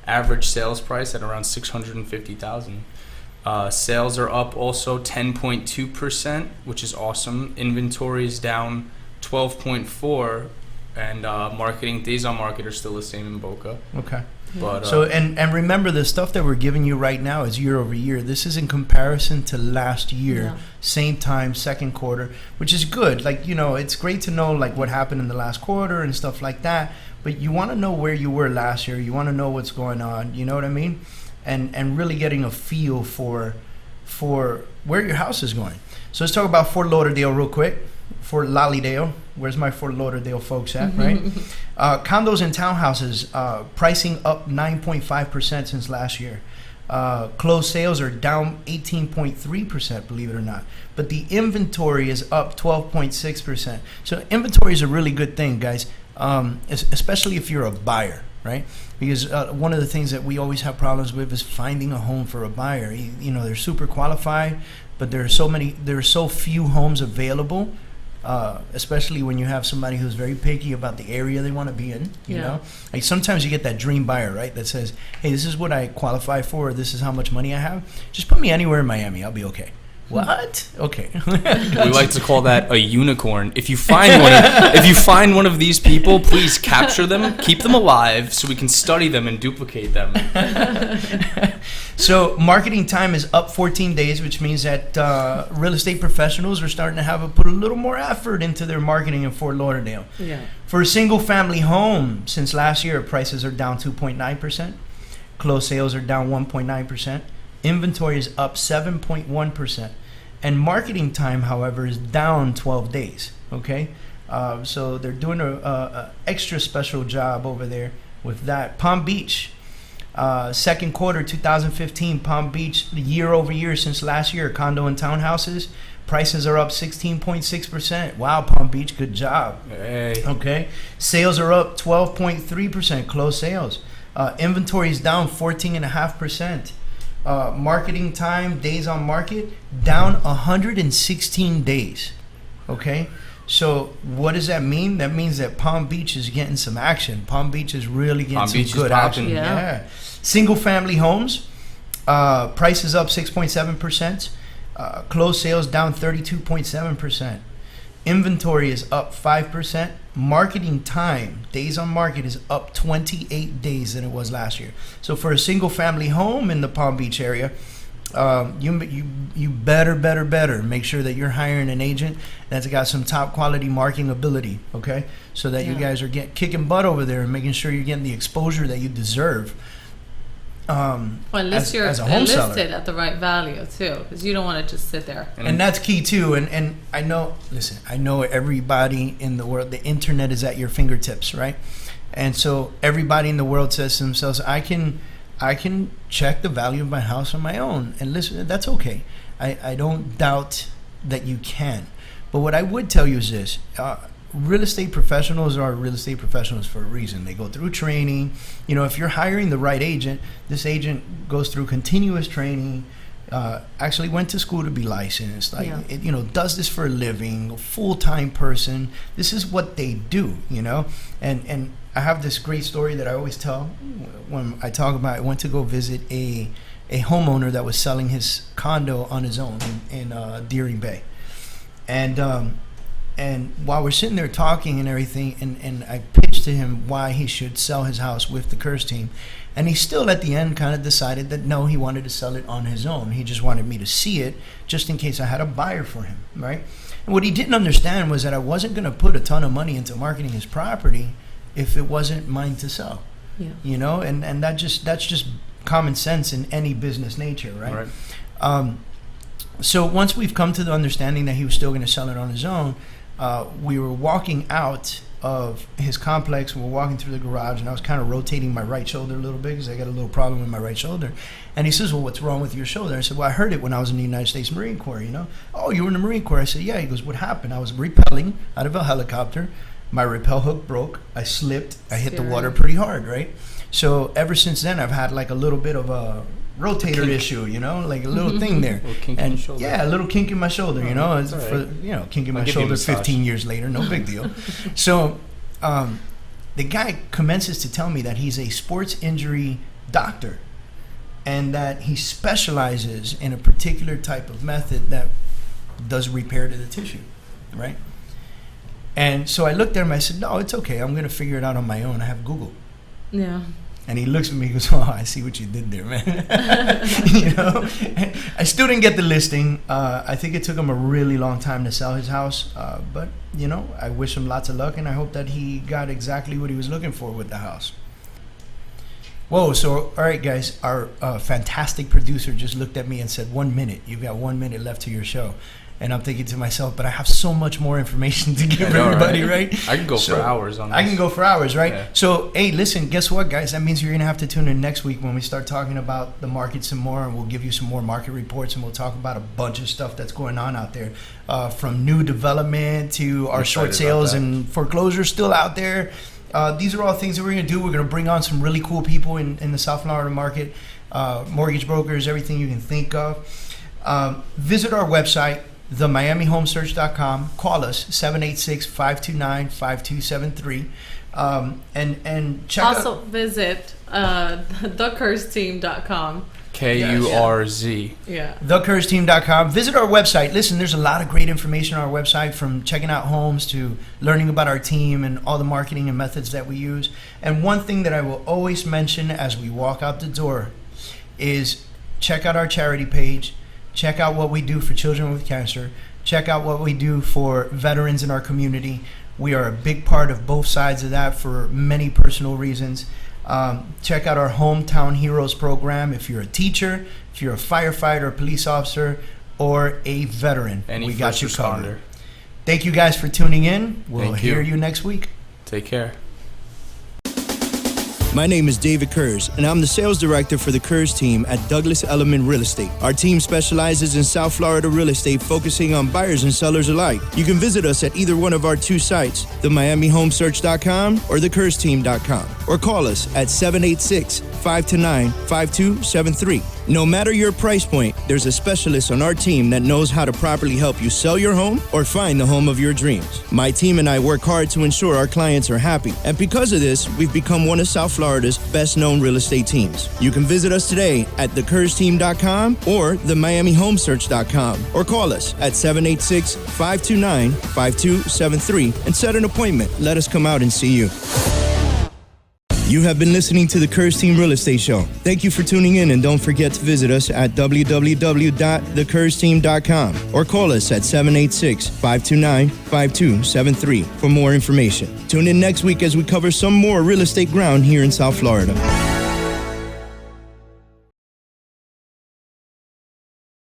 average sales price at around $650,000. Sales are up also 10.2%, which is awesome. Inventory is down 12.4%, and marketing days on market are still the same in Boca. Okay. But so and remember, the stuff that we're giving you right now is year over year. This is in comparison to last year, same time, second quarter, which is good. Like, it's great to know like what happened in the last quarter and stuff like that. But you want to know where you were last year. You want to know what's going on. You know what I mean? And really getting a feel for where your house is going. So let's talk about Fort Lauderdale real quick. Fort Lauderdale. Where's my Fort Lauderdale folks at, right? Condos and townhouses, pricing up 9.5% since last year. Closed sales are down 18.3%, believe it or not. But the inventory is up 12.6%. So inventory is a really good thing, guys, especially if you're a buyer, right? Because one of the things that we always have problems with is finding a home for a buyer. They're super qualified, but there are so few homes available. Especially when you have somebody who's very picky about the area they want to be in, you know? Like sometimes you get that dream buyer, right? That says, hey, this is what I qualify for. This is how much money I have. Just put me anywhere in Miami. I'll be okay. What? Okay. We like to call that a unicorn. If you find one of these people, please capture them, keep them alive, so we can study them and duplicate them. So marketing time is up 14 days, which means that real estate professionals are starting to put a little more effort into their marketing in Fort Lauderdale. Yeah. For a single family home, since last year, prices are down 2.9%. Closed sales are down 1.9%. Inventory is up 7.1%. And marketing time, however, is down 12 days. Okay? So they're doing a extra special job over there with that. Palm Beach, second quarter 2015, Palm Beach, year over year since last year, condo and townhouses, prices are up 16.6%. Wow, Palm Beach, good job. Hey. Okay. Sales are up 12.3%, closed sales. Inventory is down 14.5%. Marketing time, days on market, down 116 days. Okay. So what does that mean? That means that Palm Beach is getting some action. Palm Beach is really getting some good action. Yeah. Single family homes, prices up 6.7%. Closed sales down 32.7%. Inventory is up 5%. Marketing time, days on market, is up 28 days than it was last year. So for a single family home in the Palm Beach area, you better make sure that you're hiring an agent that's got some top quality marketing ability, okay? So that you guys are kicking butt over there and making sure you're getting the exposure that you deserve. Well, unless you're as a home seller. listed at the right value too, because you don't want to just sit there. And that's key too. And I know, listen, I know everybody in the world, the internet is at your fingertips, right? And so everybody in the world says to themselves, I can check the value of my house on my own. And listen, that's okay. I don't doubt that you can. But what I would tell you is this. Real estate professionals are real estate professionals for a reason. They go through training. You know, if you're hiring the right agent, this agent goes through continuous training, actually went to school to be licensed, does this for a living, a full-time person. This is what they do, you know. And I have this great story that I always tell when I talk about, I went to go visit a homeowner that was selling his condo on his own in Deering Bay. And while we're sitting there talking and everything, and I pitched to him why he should sell his house with the Kurz team, and he still at the end kind of decided that no, he wanted to sell it on his own. He just wanted me to see it just in case I had a buyer for him, right? And what he didn't understand was that I wasn't going to put a ton of money into marketing his property if it wasn't mine to sell. Yeah. You know, and that's just common sense in any business nature, right? So once we've come to the understanding that he was still going to sell it on his own, we were walking out of his complex. We were walking through the garage, and I was kind of rotating my right shoulder a little bit because I got a little problem with my right shoulder. And he says, well, what's wrong with your shoulder? I said, well, I heard it when I was in the United States Marine Corps, you know. Oh, you were in the Marine Corps? I said, yeah. He goes, what happened? I was rappelling out of a helicopter. My rappel hook broke. I slipped. I hit the water pretty hard, right? So ever since then, I've had like a little bit of a rotator issue, you know, like a little thing there. A little kink in the shoulder. Yeah, a little kink in my shoulder, you know. It's right. Kink in my shoulder 15 years later, no big deal. So the guy commences to tell me that he's a sports injury doctor and that he specializes in a particular type of method that does repair to the tissue, right? And so I looked at him, I said, no, it's okay. I'm going to figure it out on my own. I have Google. Yeah. And he looks at me and goes, oh, I see what you did there, man. You know, I still didn't get the listing. I think it took him a really long time to sell his house. But, you know, I wish him lots of luck, and I hope that he got exactly what he was looking for with the house. Whoa, so, all right, guys, our fantastic producer just looked at me and said, 1 minute. You've got 1 minute left to your show. And I'm thinking to myself, but I have so much more information to give everybody, right? I can go for hours on this. I can go for hours, right? Yeah. So, hey, listen, guess what, guys? That means you're going to have to tune in next week when we start talking about the market some more, and we'll give you some more market reports, and we'll talk about a bunch of stuff that's going on out there, from new development to our short sales and foreclosures still out there. These are all things that we're going to do. We're going to bring on some really cool people in the South Florida market, mortgage brokers, everything you can think of. Visit our website, themiamihomesearch.com. Call us 786-529-5273, and check also visit thecurzteam.com. KURZ. Yeah. thecurzteam.com. Visit our website. Listen, there's a lot of great information on our website, from checking out homes to learning about our team and all the marketing and methods that we use. And one thing that I will always mention as we walk out the door is check out our charity page. Check out what we do for children with cancer. Check out what we do for veterans in our community. We are a big part of both sides of that for many personal reasons. Check out our Hometown Heroes program if you're a teacher, if you're a firefighter, a police officer, or a veteran. We got you covered. Thank you guys for tuning in. We'll hear you next week. Take care. My name is David Kurz, and I'm the sales director for the Kurz team at Douglas Elliman Real Estate. Our team specializes in South Florida real estate, focusing on buyers and sellers alike. You can visit us at either one of our two sites, themiamihomesearch.com or thekurzteam.com, or call us at 786-529-5273. No matter your price point, there's a specialist on our team that knows how to properly help you sell your home or find the home of your dreams. My team and I work hard to ensure our clients are happy, and because of this, we've become one of South Florida's best-known real estate teams. You can visit us today at thekurzteam.com or themiamihomesearch.com, or call us at 786-529-5273 and set an appointment. Let us come out and see you. You have been listening to the Kurz Team Real Estate Show. Thank you for tuning in, and don't forget to visit us at www.thekurzteam.com or call us at 786-529-5273 for more information. Tune in next week as we cover some more real estate ground here in South Florida.